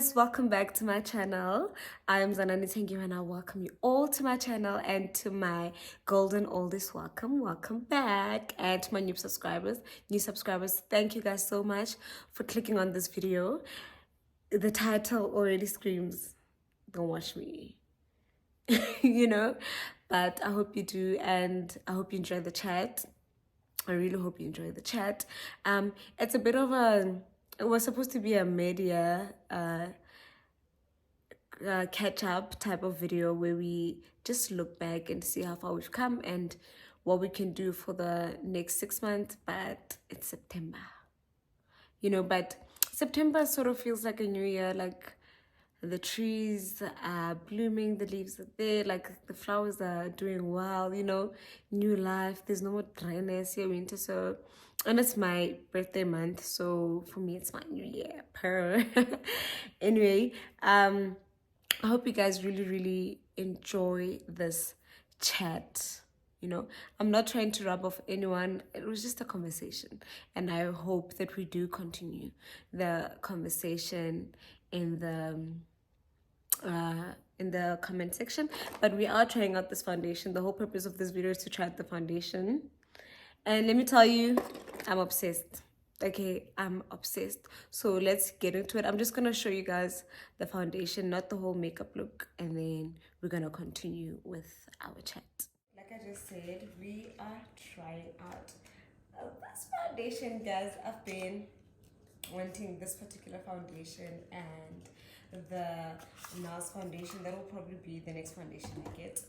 guys, welcome back to my channel. I'm Zanani Tengi and I welcome you all to my channel and to my golden oldest welcome back, and to my new subscribers, thank you guys so much for clicking on this video. The title already screams, don't watch me. you know, but I hope you do, and I hope you enjoy the chat. I really hope you enjoy the chat. It's a bit of it was supposed to be a media catch up type of video where we just look back and see how far we've come and what we can do for the next 6 months. But it's September, but September sort of feels like a new year. Like the trees are blooming, the leaves are there, like the flowers are doing well, new life. There's no more dryness here, winter. So, and it's my birthday month, so for me, it's my new year. Anyway, I hope you guys really, really enjoy this chat. I'm not trying to rub off anyone. It was just a conversation. And I hope that we do continue the conversation in the comment section. But we are trying out this foundation. The whole purpose of this video is to try out the foundation. And let me tell you, I'm obsessed. Okay, I'm obsessed. So let's get into it. I'm just gonna show you guys the foundation, not the whole makeup look, and then we're gonna continue with our chat. Like I just said, we are trying out this foundation, guys. I've been wanting this particular foundation and the NARS foundation. That will probably be the next foundation I get,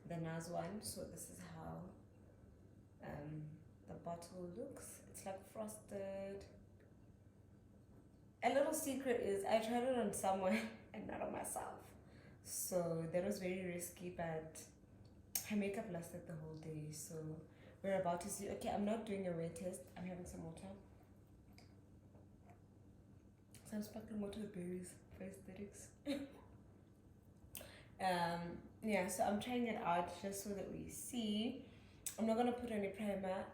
the NARS one. So this is how the bottle looks. It's like frosted. A little secret is I tried it on someone and not on myself. So that was very risky, but her makeup lasted the whole day. So we're about to see. Okay, I'm not doing a wear test. I'm having some water. Some sparkling water with berries for aesthetics. Yeah, so I'm trying it out just so that we see. I'm not gonna put any primer.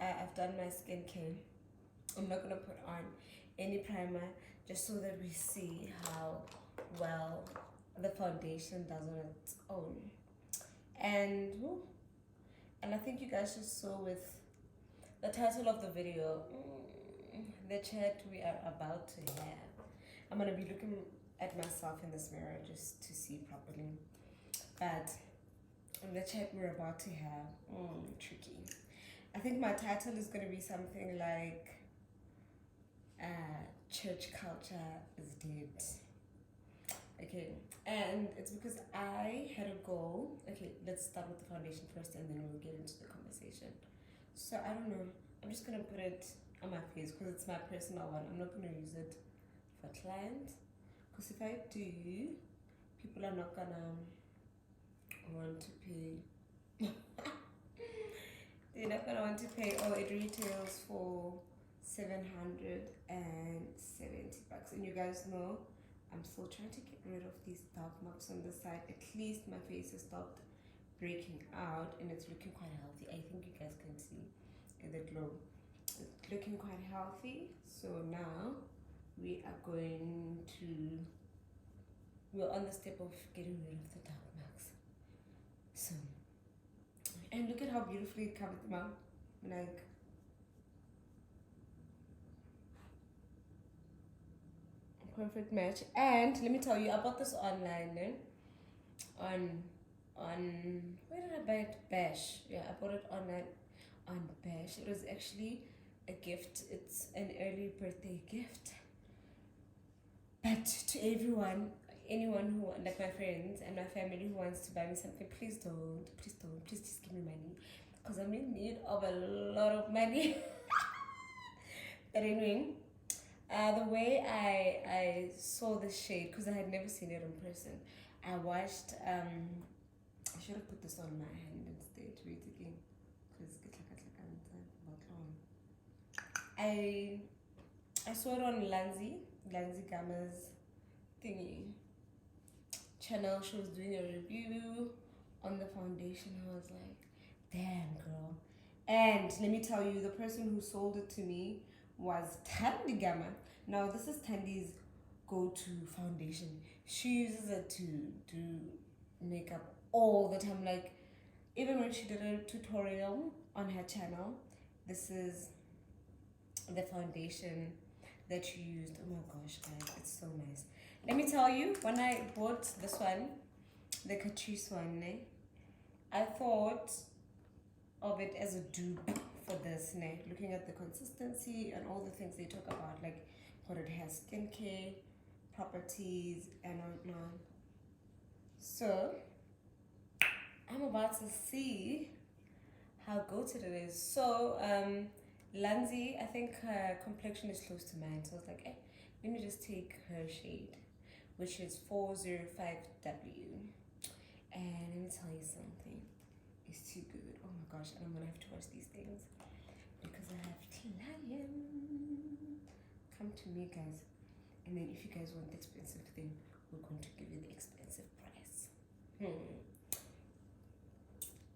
I've done my skincare. I'm not gonna put on any primer just so that we see how well the foundation does on its own. And I think you guys just saw with the title of the video, the chat we are about to have. I'm gonna be looking at myself in this mirror just to see properly. But the chat we're about to have, tricky. I think my title is going to be something like church culture is dead. Okay, and it's because I had a goal. Okay, let's start with the foundation first and then we'll get into the conversation. So I don't know, I'm just going to put it on my face because it's my personal one. I'm not going to use it for clients, because if I do, people are not going to want to pay. They're not gonna want to pay. Oh, it retails for 770 bucks, and you guys know I'm still trying to get rid of these dark marks on the side. At least my face has stopped breaking out and it's looking quite healthy. I think you guys can see the glow. It's looking quite healthy. So now we're on the step of getting rid of the dark marks. So, and look at how beautifully it covered them up. Like, perfect match. And let me tell you, I bought this online. On where did I buy it? Bash. Yeah, I bought it online on Bash. It was actually a gift. It's an early birthday gift. But to anyone who, like my friends and my family who wants to buy me something, please just give me money, because I'm in need of a lot of money. But anyway, the way I saw the shade, because I had never seen it in person, I watched, I should have put this on my hand instead. Wait again, because I saw it on Lanzi Gama's thingy channel. She was doing a review on the foundation. I was like, damn, girl. And let me tell you, the person who sold it to me was Tandy Gama. Now, this is Tandy's go-to foundation. She uses it to do makeup all the time. Like even when she did a tutorial on her channel, this is the foundation that she used. Oh my gosh, guys, it's so nice. Let me tell you, when I bought this one, the Catrice one, I thought of it as a dupe for this, looking at the consistency and all the things they talk about, like what it has skincare properties and whatnot. So I'm about to see how goated it is. So Lanzi, I think her complexion is close to mine, so I was like, let me just take her shade, which is 405W. And let me tell you something, it's too good. Oh my gosh, and I'm gonna have to watch these things because I have clients. Come to me, guys, and then if you guys want the expensive thing, we're going to give you the expensive price.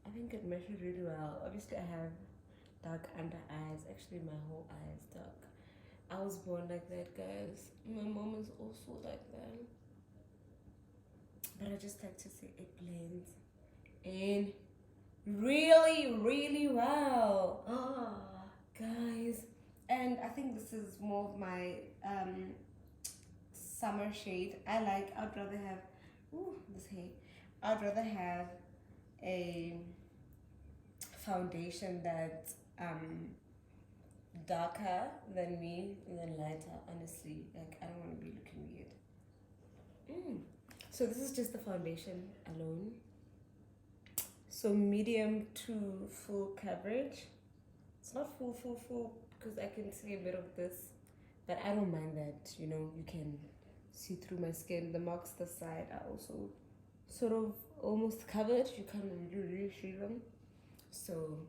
I think it meshes really well. Obviously, I have dark under eyes. Actually, my whole eye is dark. I was born like that, guys. My mom is also like that. But I just like to say it blends in really, really well. Guys. And I think this is more of my summer shade. I'd rather have, this hair. I'd rather have a foundation that's darker than me than lighter, honestly. Like, I don't want to be looking weird. So this is just the foundation alone. So medium to full coverage. It's not full because I can see a bit of this, but I don't mind that, you can see through my skin. The marks this side are also sort of almost covered. You can't really see them. So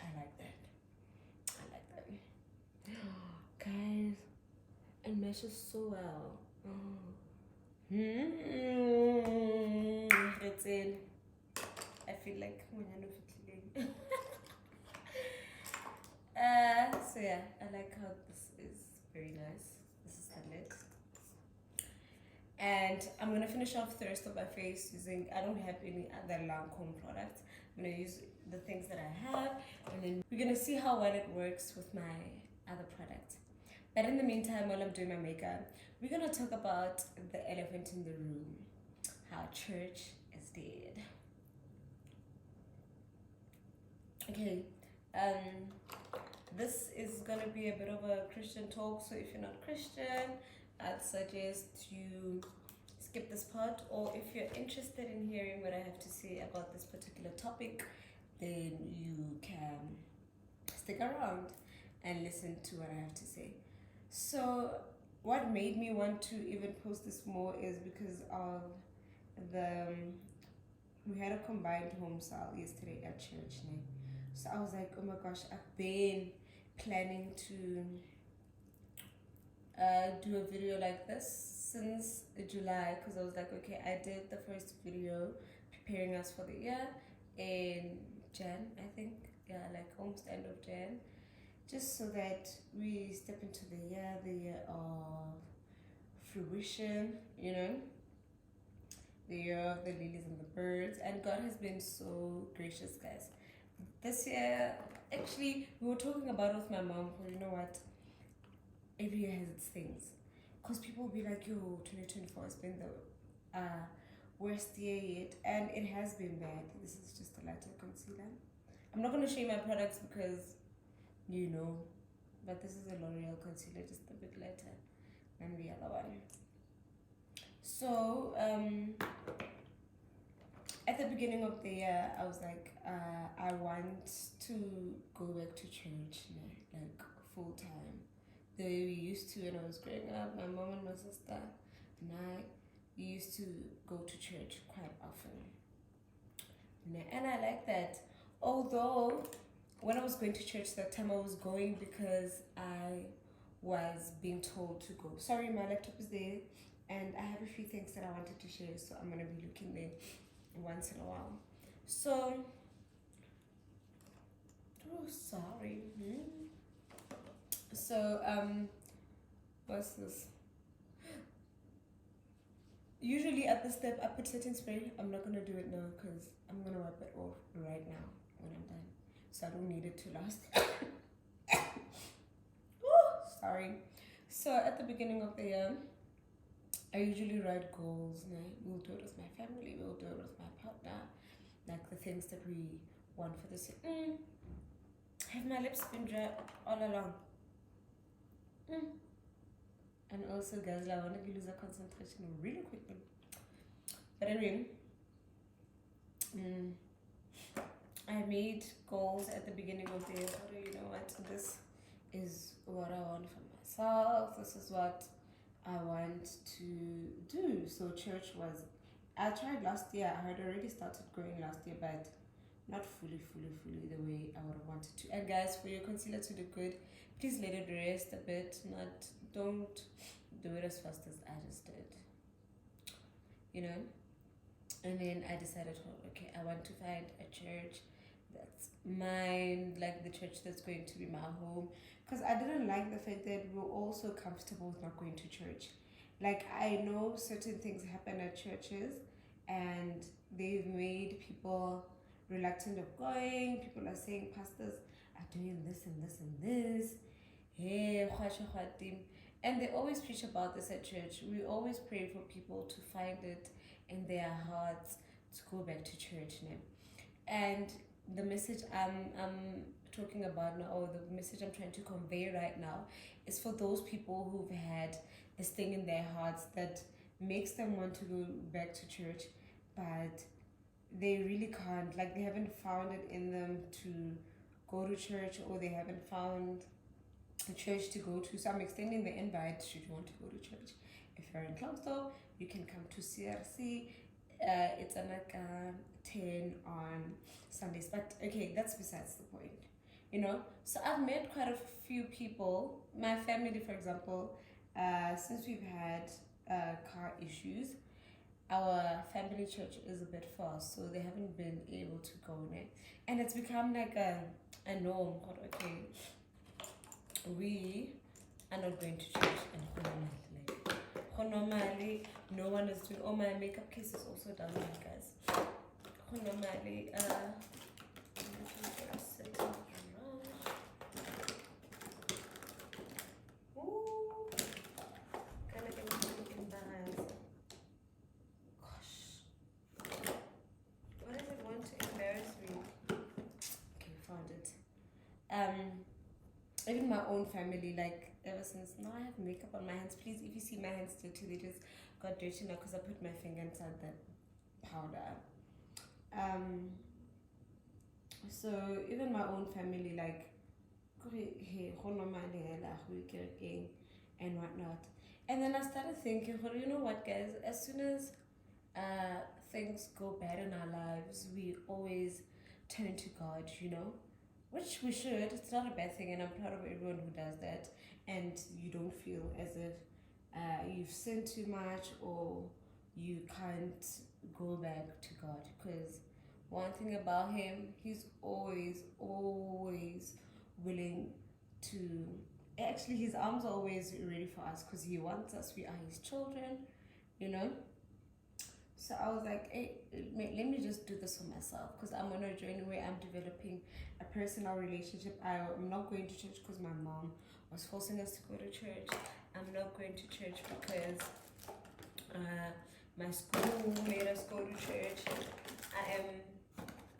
I like that. Guys, it meshes so well. It's in. I feel like when I know feeling. So yeah, I like how this is very nice. This is the lid. And I'm gonna finish off the rest of my face using, I don't have any other Lancome products. I'm gonna use the things that I have, and then we're gonna see how well it works with my other products. But in the meantime, while I'm doing my makeup, we're gonna talk about the elephant in the room, how church is dead. Okay, this is gonna be a bit of a Christian talk, so if you're not Christian, I'd suggest you skip this part, or if you're interested in hearing what I have to say about this particular topic, then you can stick around and listen to what I have to say. So what made me want to even post this more is because of we had a combined home sale yesterday at church. So I was like, oh my gosh, I've been planning to do a video like this since July, because I was like, okay, I did the first video preparing us for the year in Jan, I think, like almost end of Jan, just so that we step into the year of fruition, the year of the lilies and the birds. And God has been so gracious, guys. This year, actually, we were talking about it with my mom, well, you know what, every year has its things. Because people will be like, yo, 2024 has been the worst year yet. And it has been bad. This is just a lighter concealer. I'm not going to show you my products because, but this is a L'Oreal concealer, just a bit lighter than the other one. So, at the beginning of the year, I was like, I want to go back to church, like full time. The way we used to when I was growing up, my mom and my sister and I used to go to church quite often. And I like that. Although, when I was going to church that time, I was going because I was being told to go. Sorry, my laptop is there, and I have a few things that I wanted to share, so I'm going to be looking there once in a while. So, sorry. So, what's this? Usually at the step I put setting spray. I'm not gonna do it now because I'm gonna wipe it off right now when I'm done. So I don't need it to last. Sorry. So at the beginning of the year, I usually write goals. We'll do it with my family. We'll do it with my partner. Like the things that we want for this year. Have my lips been dry all along? And also, guys, I want to lose a concentration really quickly. But anyway, I made goals at the beginning of the year. You know what? This is what I want for myself. This is what I want to do. So church was, I tried last year. I had already started going last year, but not fully the way I would have wanted to. And guys, for your concealer to look good, please let it rest a bit. Don't do it as fast as I just did. You know? And then I decided, okay, I want to find a church that's mine, like the church that's going to be my home. Because I didn't like the fact that we were all so comfortable with not going to church. Like, I know certain things happen at churches and they've made people reluctant of going. People are saying pastors are doing this and this and this. Hey, and they always preach about this at church. We always pray for people to find it in their hearts to go back to church now. And the message I'm talking about now, or the message I'm trying to convey right now, is for those people who've had this thing in their hearts that makes them want to go back to church, but they really can't. Like, they haven't found it in them to go to church, or they haven't found a church to go to. So I'm extending the invite should you want to go to church. If you're in Clongstow, you can come to CRC. It's like 10 on Sundays. But okay, that's besides the point. You know, so I've met quite a few people. My family, for example, since we've had car issues, our family church is a bit far, so they haven't been able to go there. And it's become like a norm. Okay, we are not going to church and normally no one is doing. Oh, my makeup case is also down there, guys. Normally even my own family, like ever since now I have makeup on my hands. Please, if you see my hands dirty, they just got dirty now because I put my finger inside the powder. So even my own family, like, and whatnot. And then I started thinking, well, you know what, guys, as soon as things go bad in our lives, we always turn to God, you know, which we should. It's not a bad thing, and I'm proud of everyone who does that. And you don't feel as if you've sinned too much or you can't go back to God, because one thing about him, he's always willing to, actually his arms are always ready for us because he wants us. We are his children, you know. So I was like, hey, let me just do this for myself, because I'm on a journey where I'm developing a personal relationship. I'm not going to church because my mom was forcing us to go to church. I'm not going to church because my school made us go to church. I am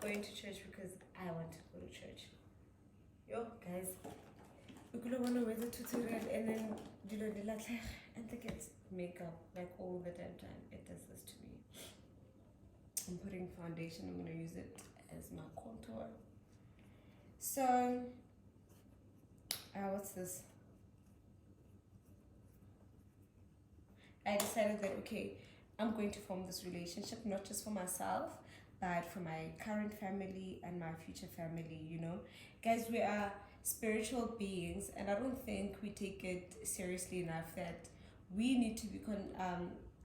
going to church because I want to go to church. Yo, guys, we could want to wear the tutorial and then do the and think it's makeup like all the damn time. It does this to me. I'm putting foundation. I'm going to use it as my contour. So, what's this? I decided that, okay, I'm going to form this relationship not just for myself, but for my current family and my future family, you know. Guys, we are spiritual beings, and I don't think we take it seriously enough that we need to be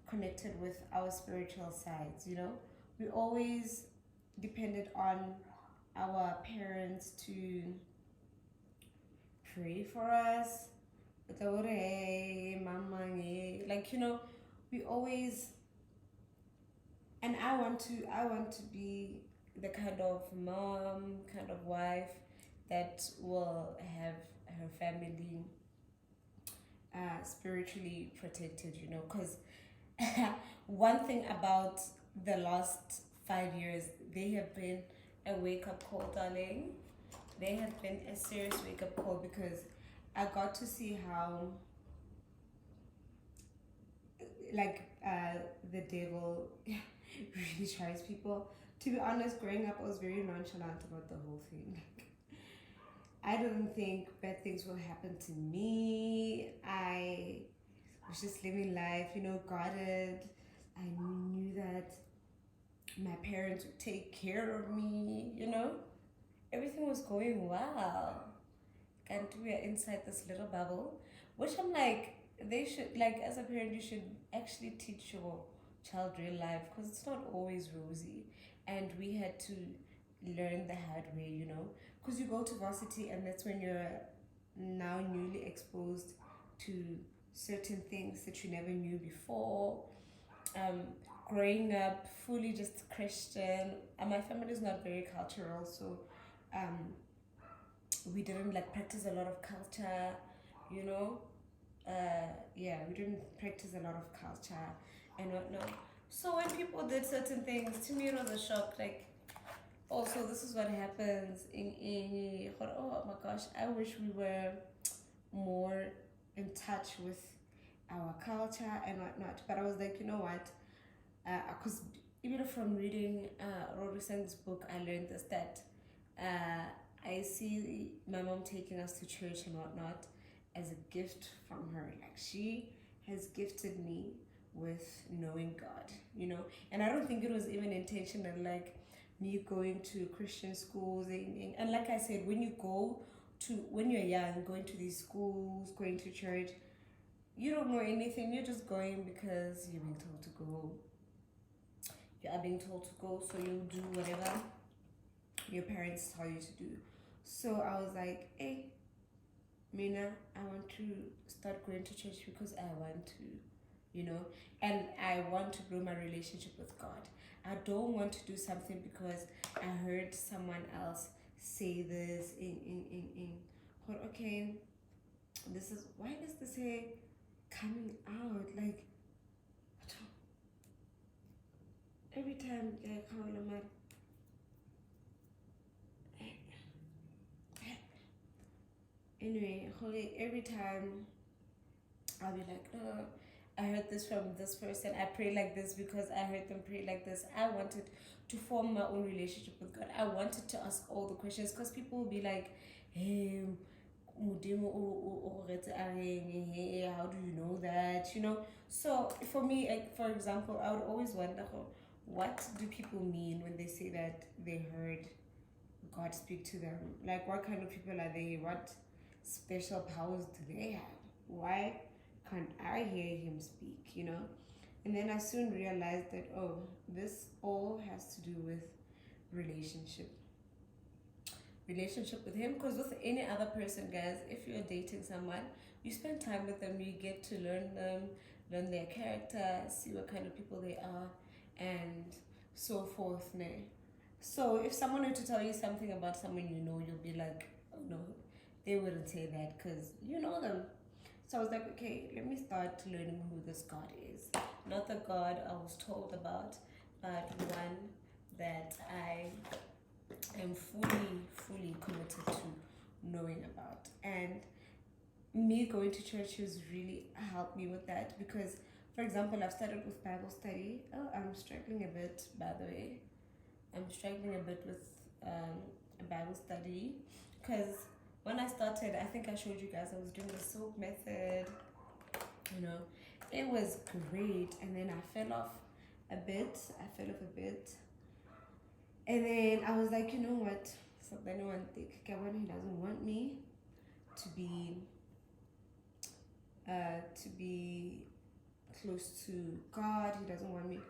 connected with our spiritual sides, you know. We always depended on our parents to pray for us, like, you know, we always And I want to be the kind of mom, kind of wife that will have her family spiritually protected, you know, because one thing about the last 5 years, they have been a wake up call, darling. They have been a serious wake up call because I got to see how, like, the devil really tries people. To be honest, growing up, I was very nonchalant about the whole thing. I didn't think bad things will happen to me. I was just living life, you know, guarded. I knew that my parents would take care of me, you know. Everything was going well. And we are inside this little bubble, which I'm like, they should, like, as a parent, you should actually teach your child real life because it's not always rosy. And we had to learn the hard way, you know, because you go to varsity and that's when you're now newly exposed to certain things that you never knew before. Um, Growing up fully just Christian, and my family is not very cultural, so um, we didn't like practice a lot of culture, you know. Yeah, we didn't practice a lot of culture and whatnot. So when people did certain things, to me it was a shock. Like, also, this is what happens in oh my gosh, I wish we were more in touch with our culture and whatnot. But I was like, you know what? Because even from reading Rory Sang's book, I learned this that I see my mom taking us to church and whatnot as a gift from her. Like, she has gifted me with knowing God, you know. And I don't think it was even intentional, like me going to Christian schools. And like I said, when you're young, going to these schools, going to church, you don't know anything. You're just going because you're being told to go. You are being told to go, so you do whatever your parents tell you to do. So I was like, hey, Mina, I want to start going to church because I want to, you know, and I want to grow my relationship with God. I don't want to do something because I heard someone else say this in but okay, this is why is this hair coming out? Like, every time I come on, anyway, holy, every time I'll be like, oh, I heard this from this person. I pray like this because I heard them pray like this. I wanted to form my own relationship with God. I wanted to ask all the questions because people will be like, hey, how do you know that? You know? So for me, like, for example, I would always wonder, what do people mean when they say that they heard God speak to them? Like, what kind of people are they? What special powers do they have? Why can't I hear him speak, you know? And then I soon realized that, oh, this all has to do with relationship. Relationship with him, because with any other person, guys, if you're dating someone, you spend time with them, you get to learn them, learn their character, see what kind of people they are, and so forth. Ne? So if someone were to tell you something about someone you know, you'll be like, oh no, they wouldn't say that because you know them. So I was like, okay, let me start learning who this God is. Not the God I was told about, but one that I am fully committed to knowing about. And me going to church has really helped me with that because, for example, I've started with Bible study. Oh, I'm struggling a bit, by the way. I'm struggling a bit with a Bible study because when I started, I think I showed you guys I was doing the soap method, you know. It was great, and then I fell off a bit. And then I was like, you know what? So then one thing, Kevin, he doesn't want me to be close to God. He doesn't want me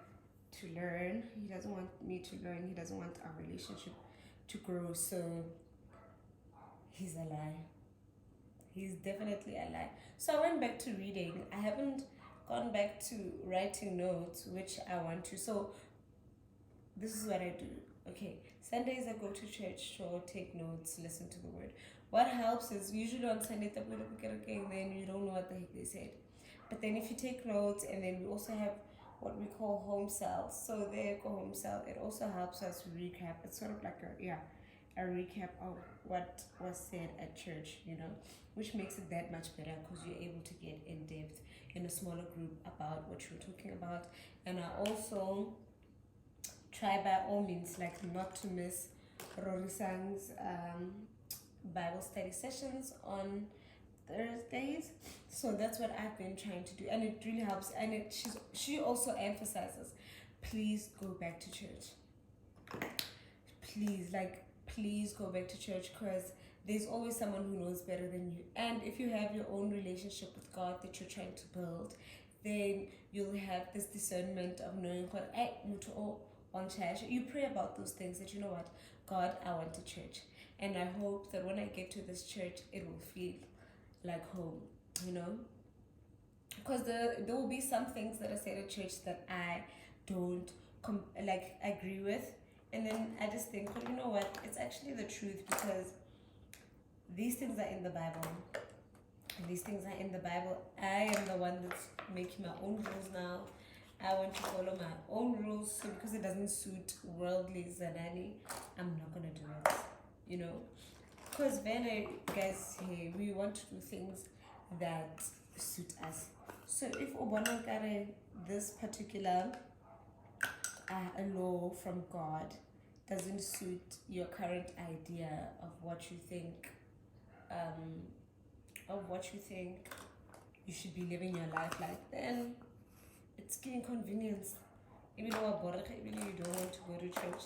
to learn. He doesn't want me to learn. He doesn't want our relationship to grow. So he's a lie. He's definitely a lie. So I went back to reading. I haven't gone back to writing notes, which I want to. So this is what I do. Okay, Sundays I go to church to take notes, listen to the word. What helps is usually on Sunday, and then you don't know what the heck they said. But then if you take notes, and then we also have what we call home cells. So there go home cell. It also helps us recap. It's sort of like a recap of what was said at church, which makes it that much better because you're able to get in depth in a smaller group about what you're talking about. And I also try by all means like not to miss Rory Sang's Bible study sessions on Thursdays. So that's what I've been trying to do, and it really helps. And she also emphasizes, please go back to church. Please go back to church, because there's always someone who knows better than you. And if you have your own relationship with God that you're trying to build, then you'll have this discernment of knowing what on church. You pray about those things that, what, God, I want a church. And I hope that when I get to this church, it will feel like home, because there will be some things that I said at church that I don't agree with, and then I just think, well, you know what, it's actually the truth, because these things are in the Bible. I am the one that's making my own rules now. I want to follow my own rules, so because it doesn't suit worldly Zanani, I'm not gonna do it, because then, guys, hey, we want to do things that suit us. So if this particular law from God doesn't suit your current idea of what you think, you should be living your life like, then it's inconvenience. Even though you don't want to go to church,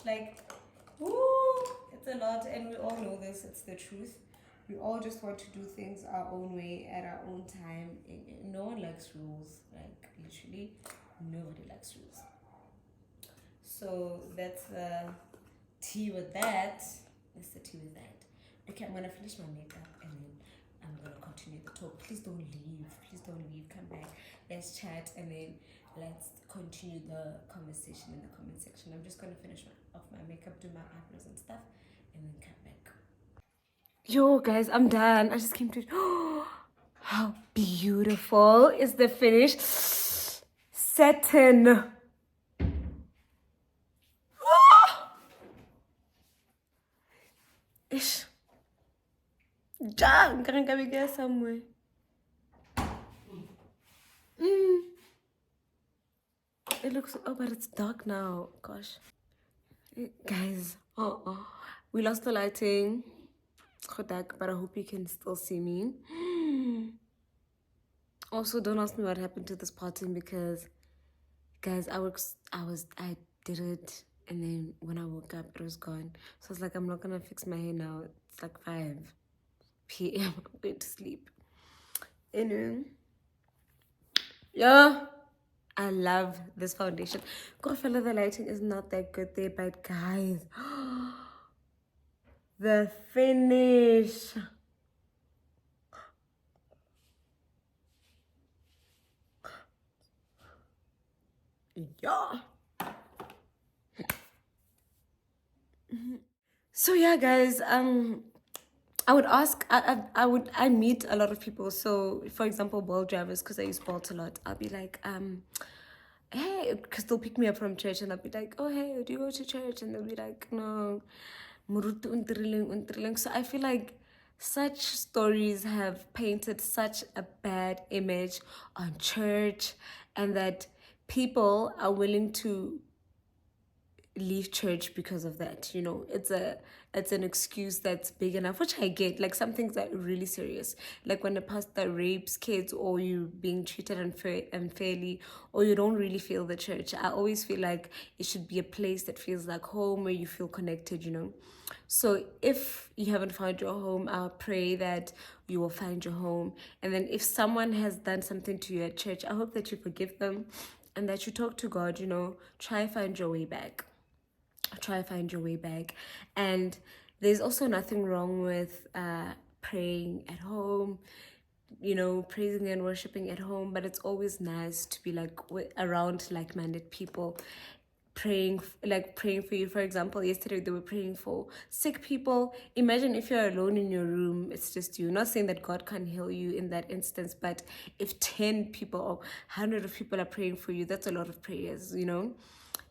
it's a lot, and we all know this. It's the truth. We all just want to do things our own way at our own time. No one likes rules. Literally, nobody likes rules. So that's the tea with that. Okay, I'm gonna finish my makeup and then I'm gonna continue the talk. Please don't leave. Come back. Let's chat, and then let's continue the conversation in the comment section. I'm just gonna finish off my makeup, do my eyebrows and stuff, and then come back. Yo, guys, I'm done. I just came to. How beautiful is the finish? Satin. Ish. I'm gonna go get somewhere. It looks. Oh, but it's dark now. Gosh. Guys, we lost the lighting. But I hope you can still see me. Also, don't ask me what happened to this pattern, because, guys, I did it, and then when I woke up, it was gone. So I was like, I'm not gonna fix my hair now. It's like 5 p.m. I'm going to sleep. Anyway, yeah, I love this foundation. God, fella, the lighting is not that good there, but guys, the finish. Yeah. So yeah, guys, I would ask, I meet a lot of people. So for example, Bolt drivers, because I use Bolt a lot, I'll be like, hey, because they'll pick me up from church, and I'll be like, oh, hey, do you go to church? And they'll be like, no. So I feel like such stories have painted such a bad image on church, and that people are willing to leave church because of that. It's an excuse that's big enough, which I get. Like, some things are really serious, like when a pastor rapes kids, or you being treated unfairly, or you don't really feel the church. I always feel like it should be a place that feels like home, where you feel connected. So if you haven't found your home, I'll pray that you will find your home. And then if someone has done something to you at church, I hope that you forgive them, and that you talk to God. Try find your way back. And there's also nothing wrong with praying at home, praising and worshiping at home, but it's always nice to be around like-minded people. praying for you. For example, yesterday they were praying for sick people. Imagine if you're alone in your room, it's just you. Not saying that God can't heal you in that instance, but if 10 people or 100 of people are praying for you, that's a lot of prayers,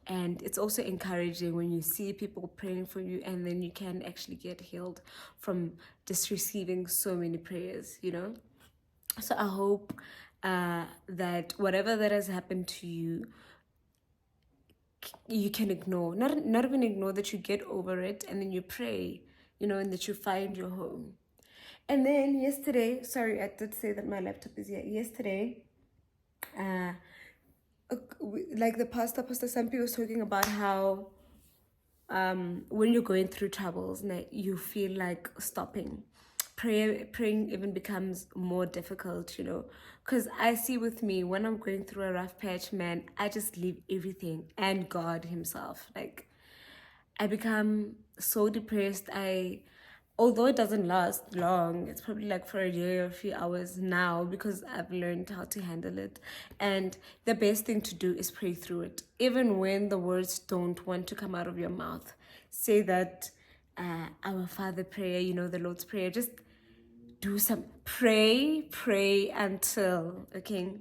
and it's also encouraging when you see people praying for you, and then you can actually get healed from just receiving so many prayers. So I hope that whatever that has happened to you, you can ignore. Not even ignore, that you get over it, and then you pray, and that you find your home. And then yesterday, sorry, I did say that my laptop is here. Yesterday, like the pastor, Sampi was talking about how when you're going through troubles, you feel like stopping. Praying even becomes more difficult, because I see with me, when I'm going through a rough patch, man, I just leave everything and God himself. Like, I become so depressed. Although it doesn't last long, it's probably like for a day or a few hours now, because I've learned how to handle it. And the best thing to do is pray through it. Even when the words don't want to come out of your mouth, say that our Father prayer, the Lord's Prayer. Just do some pray until, okay?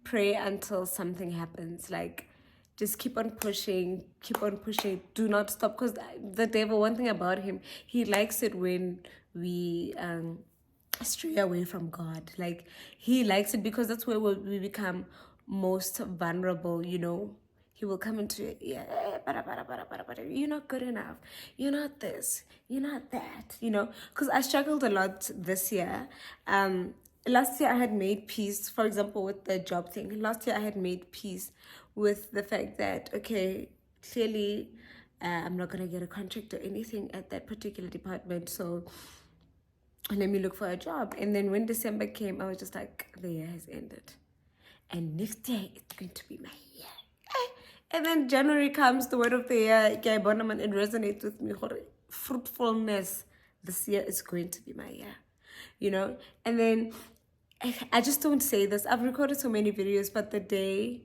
Pray until something happens. Like, just keep on pushing, do not stop, because the devil, one thing about him, he likes it when we stray away from God. Like, he likes it because that's where we become most vulnerable. He will come into it. Yeah, you're not good enough, you're not this, you're not that, because I struggled a lot this year. Last year I had made peace, for example, with the job thing. Last year I had made peace with the fact that, okay, clearly I'm not going to get a contract or anything at that particular department, so let me look for a job. And then when December came, I was just like, the year has ended, and next year it's going to be my year. And then January comes, the word of the year, it resonates with me. Fruitfulness, this year is going to be my year, And then I just don't say this. I've recorded so many videos, but the day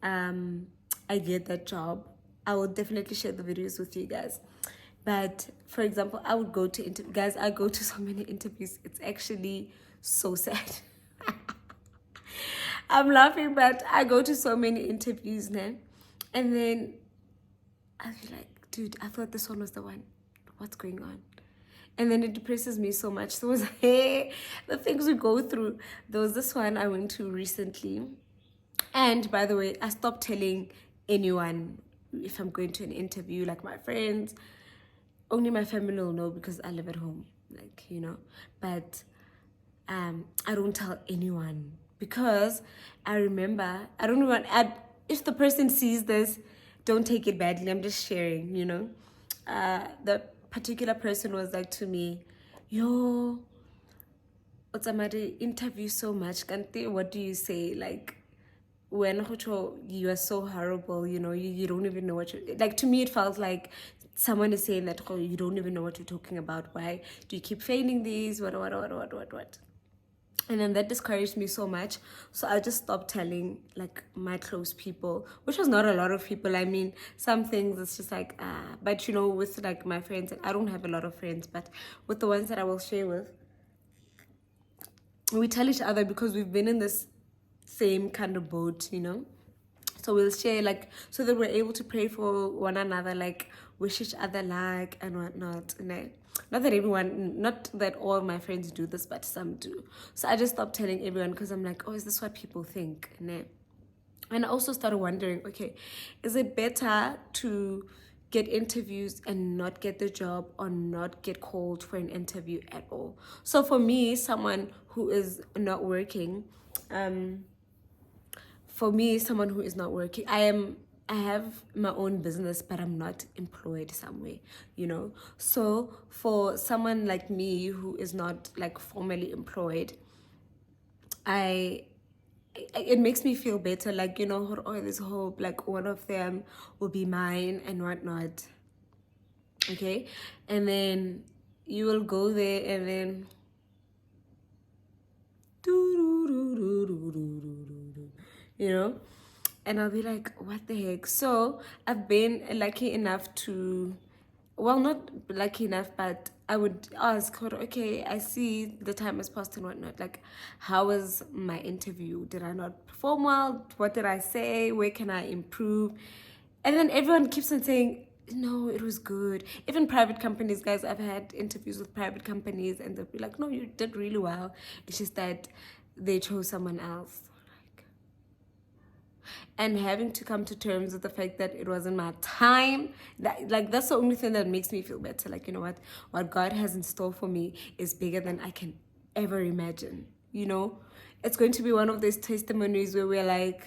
I get that job, I will definitely share the videos with you guys. But for example, I would go to guys, I go to so many interviews. It's actually so sad. I'm laughing, but I go to so many interviews now. And then I'll be like, dude, I thought this one was the one. What's going on? And then it depresses me so much. So the things we go through. There was this one I went to recently. And by the way, I stopped telling anyone if I'm going to an interview, like my friends. Only my family will know because I live at home, But I don't tell anyone, because I remember, I don't want, if the person sees this, don't take it badly. I'm just sharing, The particular person was like to me, yo, what's a matter? Interview so much, Kante, what do you say? Like, when you are so horrible, you don't even know what you like. To me, it felt like someone is saying that, oh, you don't even know what you're talking about. Why do you keep failing these? What? And then that discouraged me so much. So I just stopped telling like my close people, which was not a lot of people. I mean, some things it's just like, but with like my friends, and I don't have a lot of friends, but with the ones that I will share with, we tell each other because we've been in this same kind of boat, So we'll share, like, so that we're able to pray for one another, like wish each other luck and whatnot. Not that all my friends do this, but some do. So I just stopped telling everyone because I'm like, oh, is this what people think? And I also started wondering, okay, is it better to get interviews and not get the job, or not get called for an interview at all? So for me, someone who is not working, I have my own business, but I'm not employed somewhere, So for someone like me who is not like formally employed, it makes me feel better, like, oh, there's hope, like one of them will be mine and whatnot. Okay, and then you will go there, and then And I'll be like, what the heck? So I've been lucky enough to, well, not lucky enough, but I would ask her, okay, I see the time has passed and whatnot. Like, how was my interview? Did I not perform well? What did I say? Where can I improve? And then everyone keeps on saying, no, it was good. Even private companies, guys, I've had interviews with private companies and they'll be like, no, you did really well. It's just that they chose someone else. And having to come to terms with the fact that it wasn't my time, that's the only thing that makes me feel better. Like, you know what God has in store for me is bigger than I can ever imagine. You know, it's going to be one of those testimonies where we're like,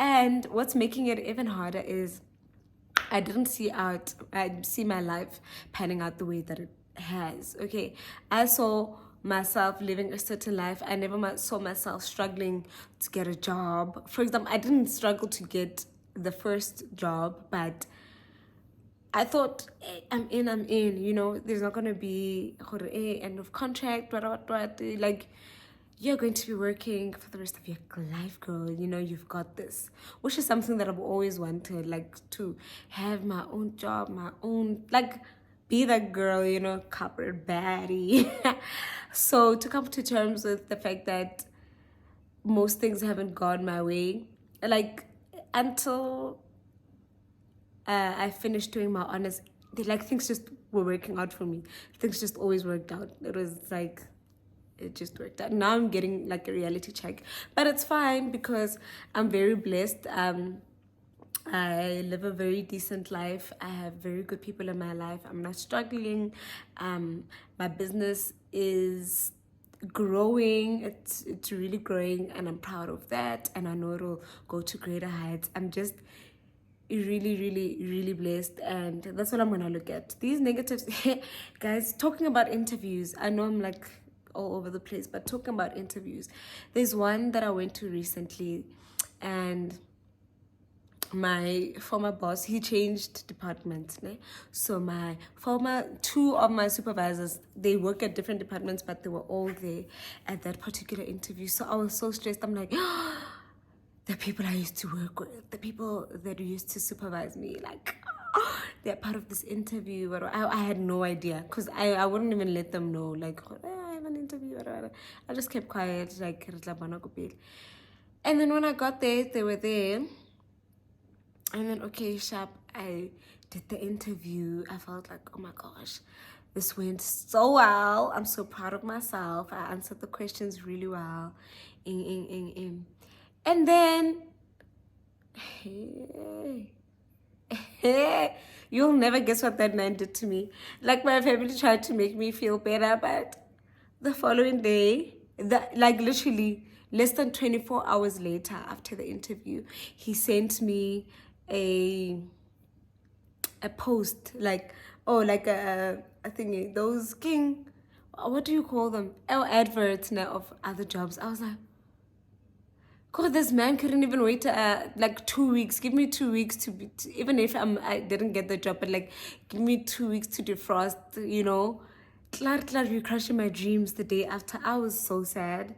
and what's making it even harder is I didn't see my life panning out the way that it has. Okay, I saw myself living a certain life. I never saw myself struggling to get a job. For example, I didn't struggle to get the first job, but I thought, hey, I'm in, you know, there's not going to be end of contract, what, like, you're going to be working for the rest of your life, girl. You know, you've got this, which is something that I've always wanted, like, to have my own job, my own, like, be that girl, you know, corporate baddie. So to come to terms with the fact that most things haven't gone my way, like, until I finished doing my honors, things just were working out for me. Things just always worked out. It was like, it just worked out. Now I'm getting like a reality check, but it's fine because I'm very blessed. I live a very decent life. I have very good people in my life. I'm not struggling. My business is growing. It's really growing, and I'm proud of that. And I know it'll go to greater heights. I'm just really, really, really blessed, and that's what I'm gonna look at. These negatives, guys. Talking about interviews, I know I'm like all over the place, but talking about interviews, there's one that I went to recently, and my former boss, he changed departments, né? So my two of my supervisors, they work at different departments, but they were all there at that particular interview. So I was so stressed. I'm like, the people I used to work with, the people that used to supervise me, like, they're part of this interview. But I had no idea, because I wouldn't even let them know, like, I have an interview. I just kept quiet, like, and then when I got there, they were there. And then, okay, sharp, I did the interview. I felt like, oh my gosh, this went so well. I'm so proud of myself. I answered the questions really well. And then, you'll never guess what that man did to me. Like, my family tried to make me feel better, but the following day, like literally less than 24 hours later after the interview, he sent me a post, like, like a thingy, those what do you call them? Adverts now of other jobs. I was like, God, this man couldn't even wait like 2 weeks. Give me 2 weeks to even if I didn't get the job, but like, give me 2 weeks to defrost, you know. Glad you're crushing my dreams the day after. I was so sad.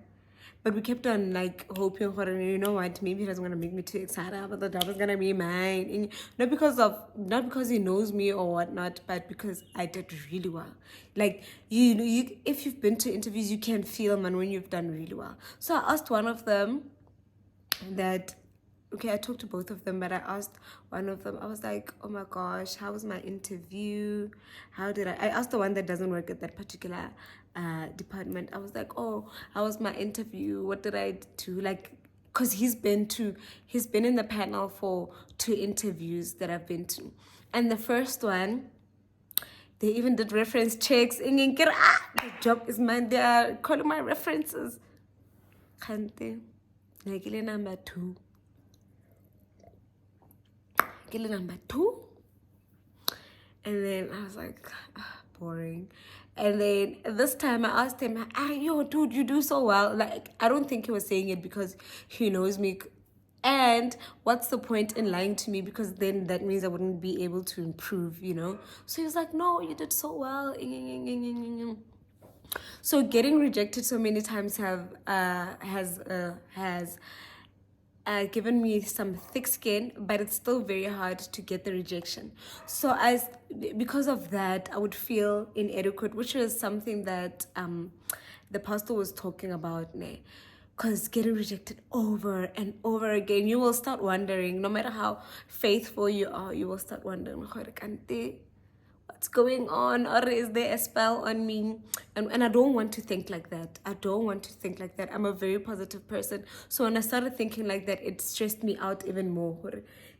But we kept on like hoping for, you know what, maybe he doesn't want to make me too excited, but the job is gonna be mine. And not because he knows me or whatnot, but because I did really well. Like, you if you've been to interviews, you can feel, man, when you've done really well. So I asked one of them that, okay, I talked to both of them, but I asked one of them, I was like, oh my gosh, how was my interview? I asked the one that doesn't work at that particular department. I was like, oh, how was my interview? What did I do? Like, because he's been in the panel for 2 interviews that I've been to. And the first one, they even did reference checks. The job is mine. They are calling my references. Kante, number 2. Number 2. And then I was like, boring. And then this time I asked him, yo, dude, you do so well. Like, I don't think he was saying it because he knows me. And what's the point in lying to me? Because then that means I wouldn't be able to improve, you know? So he was like, no, you did so well. So getting rejected so many times has given me some thick skin, but it's still very hard to get the rejection. So because of that, I would feel inadequate, which was something that the pastor was talking about. Because getting rejected over and over again, you will start wondering, no matter how faithful you are, you will start wondering, what's going on, or is there a spell on me? And I don't want to think like that. I don't want to think like that. I'm a very positive person. So when I started thinking like that, it stressed me out even more.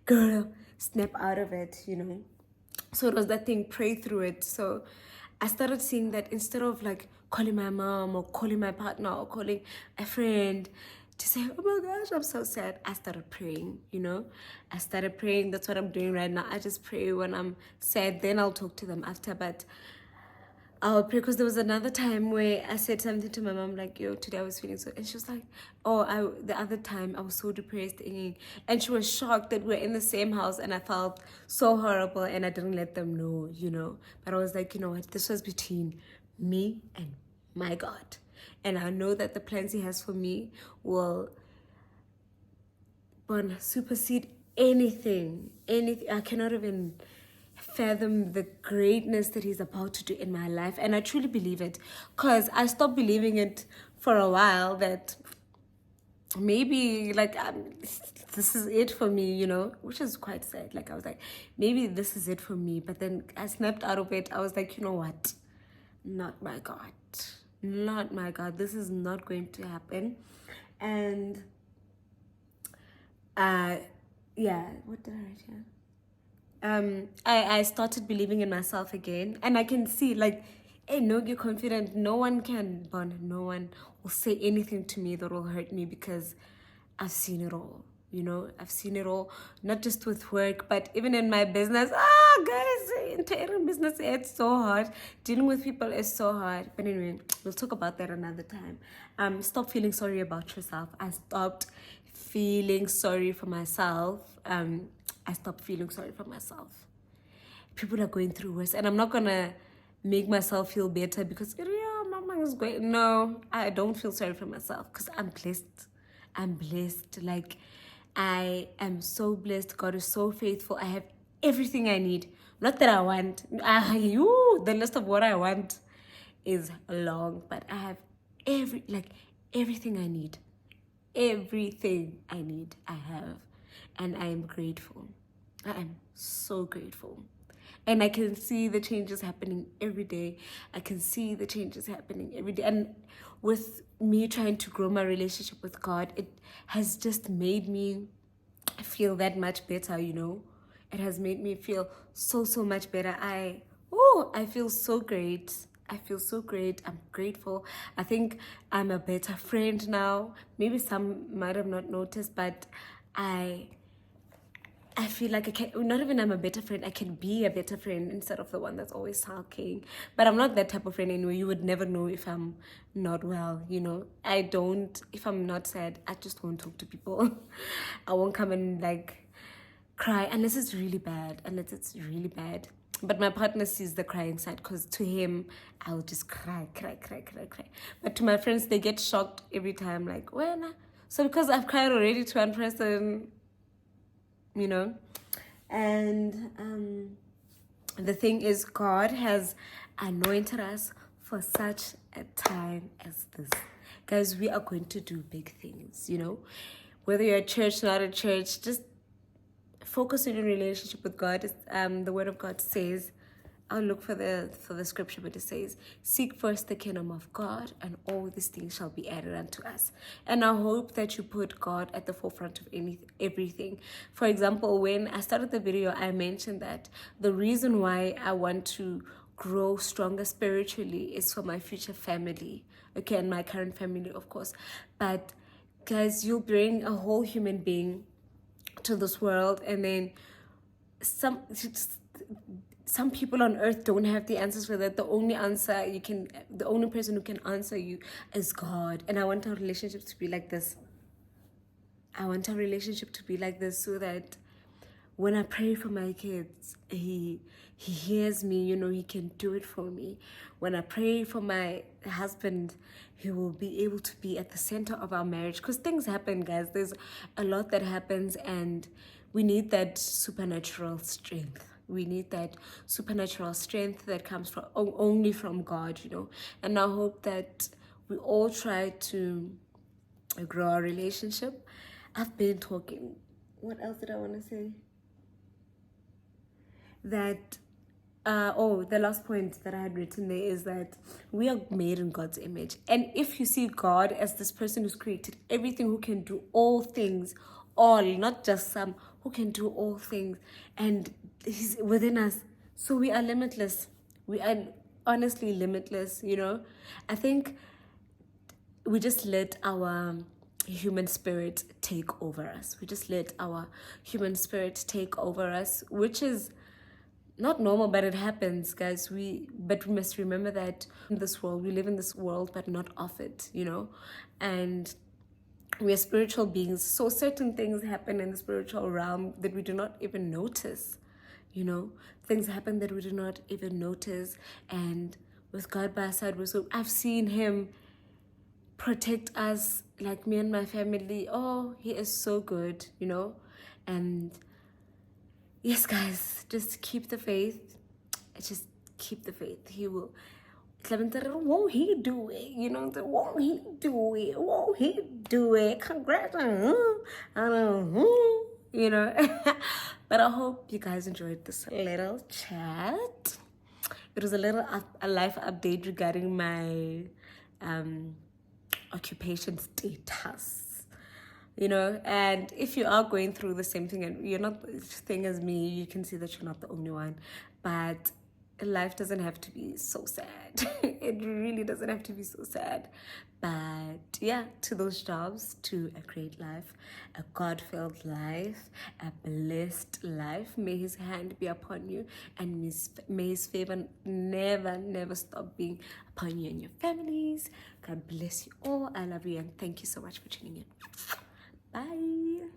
Girl, snap out of it, So it was that thing, pray through it. So I started seeing that instead of like calling my mom or calling my partner or calling a friend to say, oh my gosh, I'm so sad, I started praying, I started praying. That's what I'm doing right now. I just pray when I'm sad, then I'll talk to them after. But I'll pray, because there was another time where I said something to my mom like, yo, today I was feeling so, and she was like, the other time I was so depressed, and she was shocked that we're in the same house, and I felt so horrible, and I didn't let them know, but I was like, you know what, this was between me and my God, and I know that the plans he has for me will supersede anything. I cannot even fathom the greatness that he's about to do in my life, and I truly believe it, because I stopped believing it for a while, that maybe like this is it for me, which is quite sad. Like I was like, maybe this is it for me, but then I snapped out of it. I was like, you know what, not my God, this is not going to happen. And what did I write here? I started believing in myself again, and I can see like, hey, no, you're confident. No one will say anything to me that will hurt me, because I've seen it all. I've seen it all, not just with work, but even in my business. Guys, entire business, it's so hard. Dealing with people is so hard. But anyway, we'll talk about that another time. Stop feeling sorry about yourself. I stopped feeling sorry for myself. I stopped feeling sorry for myself. People are going through worse, and I'm not gonna make myself feel better because mama is going. No, I don't feel sorry for myself, because I'm blessed. Like, I am so blessed. God is so faithful. I have everything I need. Not that I want. The list of what I want is long, but I have everything I need. Everything I need, I have. And I am grateful. I am so grateful. And I can see the changes happening every day. And with me trying to grow my relationship with God, it has just made me feel that much better, It has made me feel so much better. I feel so great. I'm grateful. I think I'm a better friend now. Maybe some might have not noticed, but I feel like I can, not even I'm a better friend, I can be a better friend instead of the one that's always sulking. But I'm not that type of friend anyway. You would never know if I'm not well, if I'm not sad, I just won't talk to people. I won't come and like cry unless it's really bad. But my partner sees the crying side, because to him, I'll just cry. But to my friends, they get shocked every time, like, when? So because I've cried already to one person, And the thing is, God has anointed us for such a time as this. Guys, we are going to do big things, Whether you're at church, not at church, just focus on your relationship with God. The word of God says, I'll look for the scripture, but it says, seek first the kingdom of God, and all these things shall be added unto us. And I hope that you put God at the forefront of everything. For example, when I started the video, I mentioned that the reason why I want to grow stronger spiritually is for my future family. Okay, and my current family, of course. But guys, you bring a whole human being to this world, and then some people on earth don't have the answers for that. The only person who can answer you is God. And I want our relationship to be like this. So that when I pray for my kids, he hears me, you know, he can do it for me. When I pray for my husband, he will be able to be at the center of our marriage. Because things happen, guys. There's a lot that happens, and we need that supernatural strength. We need that supernatural strength that comes from only from God, you know. And I hope that we all try to grow our relationship. I've been talking. What else did I want to say? That the last point that I had written there is that we are made in God's image. And if you see God as this person who's created everything, who can do all things, all, not just some, who can do all things, and he's within us. So we are limitless. We are honestly limitless, you know. I think we just let our human spirit take over us. We just let our human spirit take over us, which is not normal, but it happens, guys. But we must remember that in this world, we live in this world, but not of it, you know. And we are spiritual beings, so certain things happen in the spiritual realm that we do not even notice, you know. Things happen that we do not even notice, and with God by our side, I've seen him protect us, like me and my family. Oh, he is so good, you know. And yes, guys, just keep the faith. Just keep the faith. He will. Won't he do it? You know, won't he do it? Won't he do it? Congrats on you know. But I hope you guys enjoyed this little chat. It was a life update regarding my occupation status, you know. And if you are going through the same thing and you're not the thing as me, you can see that you're not the only one. But life doesn't have to be so sad. It really doesn't have to be so sad. But yeah, to those jobs, to a great life, a God-filled life, a blessed life. May his hand be upon you, and may his favor never stop being upon you and your families. God bless you all. I love you, and thank you so much for tuning in. Bye.